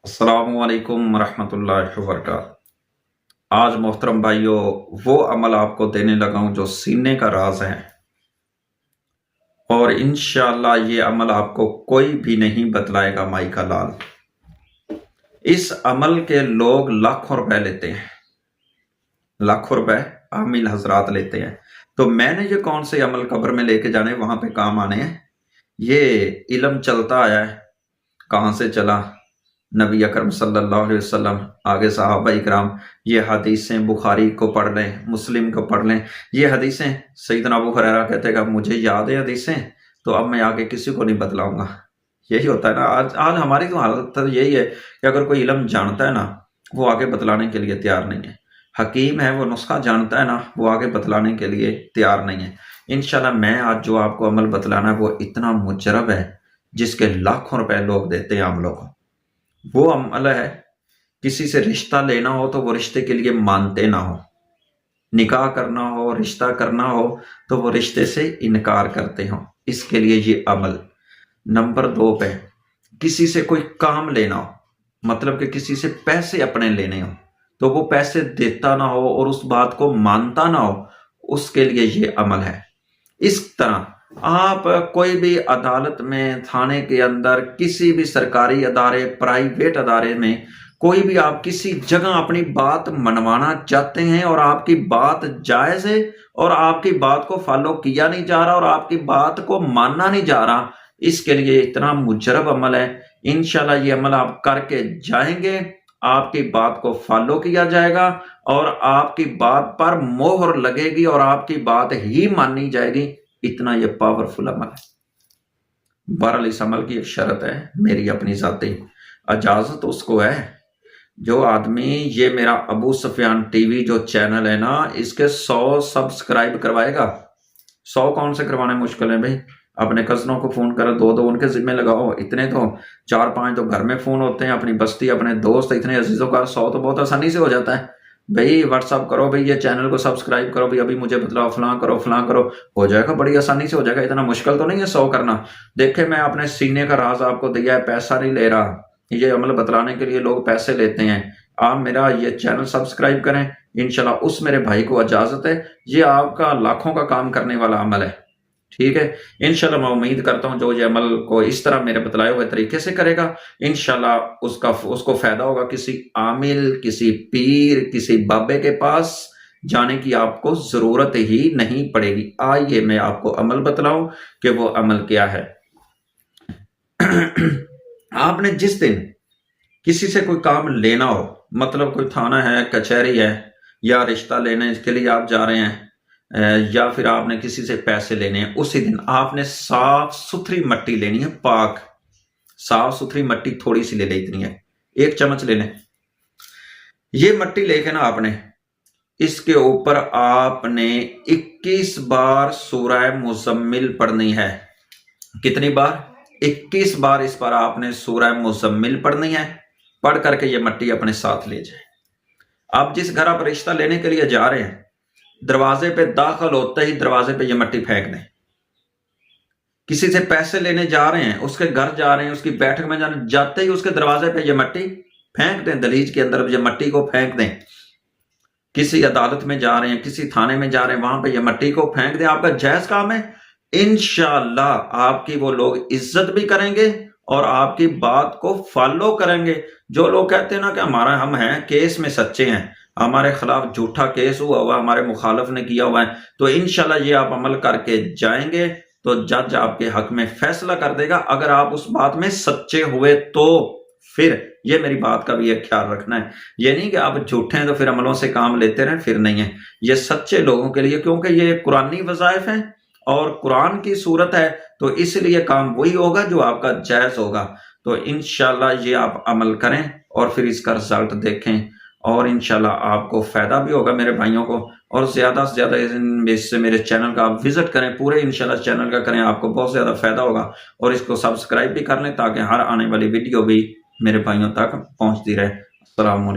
अस्सलामुअलैकुम रहमतुल्लाहि वबरकातुहू। आज मोहतरम भाइयों, वो अमल आपको देने लगा हूं जो सीने का राज है, और इंशाअल्लाह ये अमल आपको कोई भी नहीं बतलाएगा। माई का लाल, इस अमल के लोग लाखों रुपए लेते हैं, लाखों रुपए आमिल हजरात लेते हैं। तो मैंने ये कौन से अमल कब्र में लेके जाने, वहां पे काम आने हैं। ये इल्म चलता आया है, कहां से चला? नबी अकरम सल्लल्लाहु अलैहि वसल्लम, आगे सहाबा इकराम। ये हदीसें बुखारी को पढ़ लें, मुस्लिम को पढ़ लें। ये हदीसें सैयदना अबू हुरैरा कहते हैं कि मुझे याद है हदीसें, तो अब मैं आगे किसी को नहीं बतलाऊंगा। यही होता है ना। आज आज हमारी तो हालत तो यही है कि अगर कोई इल्म जानता है ना, वो आगे बतलाने के लिए तैयार नहीं है। हकीम है, वो नुस्खा जानता है ना, वो आगे बतलाने के लिए तैयार नहीं है। इंशाल्लाह मैं आज जो आपको अमल बतलाना है वो इतना मुजरब है, जिसके लाखों रुपए लोग देते हैं आमलों को। वो अमल है, किसी से रिश्ता लेना हो तो वो रिश्ते के लिए मानते ना हो, निकाह करना हो, रिश्ता करना हो तो वो रिश्ते से इनकार करते हो। इसके लिए ये अमल। नंबर 2 पे, किसी से कोई काम लेना हो, मतलब कि किसी से पैसे अपने लेने हो, तो वो पैसे देता ना हो और उस बात को मानता ना हो, उसके लिए ये अमल है। इस तरह आप कोई भी अदालत में, थाने के अंदर, किसी भी सरकारी अदारे, प्राइवेट अदारे में, कोई भी आप किसी जगह अपनी बात मनवाना चाहते हैं और आपकी बात जायज है और आपकी बात को फॉलो किया नहीं जा रहा और आपकी बात को मानना नहीं जा रहा, इसके लिए इतना मुजरब अमल है। इंशाल्लाह ये अमल आप करके जाएंगे, आपकी बात को फॉलो किया जाएगा और आपकी बात पर मोहर लगेगी और आपकी बात ही मानी जाएगी। इतना ये पावरफुल अमल है। बहरहाल इस अमल की एक शर्त है, मेरी अपनी जाती इजाजत उसको है जो आदमी ये मेरा अबू सुफियान टीवी जो चैनल है ना, इसके 100 सब्सक्राइब करवाएगा। 100 कौन से करवाने मुश्किल है भाई? अपने कजनों को फोन करो, 2-2 उनके जिम्मे लगाओ। इतने तो 4-5 तो घर में फोन होते हैं, अपनी बस्ती, अपने दोस्त, इतने अजीजों का 100 तो बहुत आसानी से हो जाता है भाई। व्हाट्सअप करो भाई, ये चैनल को सब्सक्राइब करो भाई, अभी मुझे बतलाओ, फलां करो फलां करो, हो जाएगा, बड़ी आसानी से हो जाएगा। इतना मुश्किल तो नहीं है 100 करना। देखे, मैं अपने सीने का राज आपको दिया है, पैसा नहीं ले रहा। ये अमल बतलाने के लिए लोग पैसे लेते हैं। आप मेरा ये चैनल सब्सक्राइब करें, इंशाल्लाह उस मेरे भाई को इजाजत है। ये आपका लाखों का काम करने वाला अमल है, ठीक है। इंशाल्लाह मैं उम्मीद करता हूं जो ये अमल को इस तरह मेरे बतलाए हुए तरीके से करेगा, इंशाल्लाह उसको फायदा होगा। किसी आमिल, किसी पीर, किसी बाबे के पास जाने की आपको जरूरत ही नहीं पड़ेगी। आइए मैं आपको अमल बतलाऊं कि वो अमल क्या है। आपने जिस दिन किसी से कोई काम लेना हो, मतलब कोई थाना है, कचहरी है, या रिश्ता लेने के लिए आप जा रहे हैं, या फिर आपने किसी से पैसे लेने हैं, उसी दिन आपने साफ सुथरी मट्टी लेनी है, पाक साफ सुथरी मट्टी थोड़ी सी ले ले, इतनी है, 1 चम्मच ले लें। ये मट्टी लेके ना आपने इसके ऊपर आपने 21 बार सूरह मुज़म्मिल पढ़नी है। कितनी बार? 21 बार इस पर आपने सूरह मुज़म्मिल पढ़नी है। पढ़ करके ये मट्टी अपने साथ ले जाए। आप जिस घर आप रिश्ता लेने के लिए जा रहे हैं, दरवाजे पे दाखिल होते ही दरवाजे पे ये मट्टी फेंक दें। किसी से पैसे लेने जा रहे हैं, उसके घर जा रहे हैं, उसकी बैठक में जाते ही उसके दरवाजे पे ये मट्टी फेंक दें। दलीज के अंदर ये मट्टी को फेंक दें। किसी अदालत में जा रहे हैं, किसी थाने में जा रहे हैं, वहां पे ये मट्टी को फेंक दें। आपका जायज काम है। इंशाअल्लाह आपकी वो लोग इज्जत भी करेंगे और आपकी बात को फॉलो करेंगे। जो लोग कहते हैं ना कि हम हैं केस में सच्चे हैं, हमारे खिलाफ झूठा केस हुआ हुआ, हमारे मुखालिफ ने किया हुआ है, तो इंशाल्लाह ये आप अमल करके जाएंगे तो जज आपके हक में फैसला कर देगा। अगर आप उस बात में सच्चे हुए तो फिर ये मेरी बात का भी एक ख्याल रखना है। ये नहीं कि आप झूठे हैं तो फिर अमलों से काम लेते रहें, फिर नहीं है। ये सच्चे लोगों के लिए, क्योंकि ये कुरानी वज़ाइफ हैं और कुरान की सूरत है, तो इसलिए काम वही होगा जो आपका जायज होगा। तो इंशाल्लाह ये आप अमल करें और फिर इसका रिजल्ट देखें, और इंशाल्लाह आपको फायदा भी होगा मेरे भाइयों को। और ज्यादा से ज्यादा इससे मेरे चैनल का आप विजिट करें, पूरे इंशाल्लाह चैनल का करें, आपको बहुत ज्यादा फायदा होगा। और इसको सब्सक्राइब भी कर लें ताकि हर आने वाली वीडियो भी मेरे भाइयों तक पहुंचती रहे। अस्सलाम वालेकुम।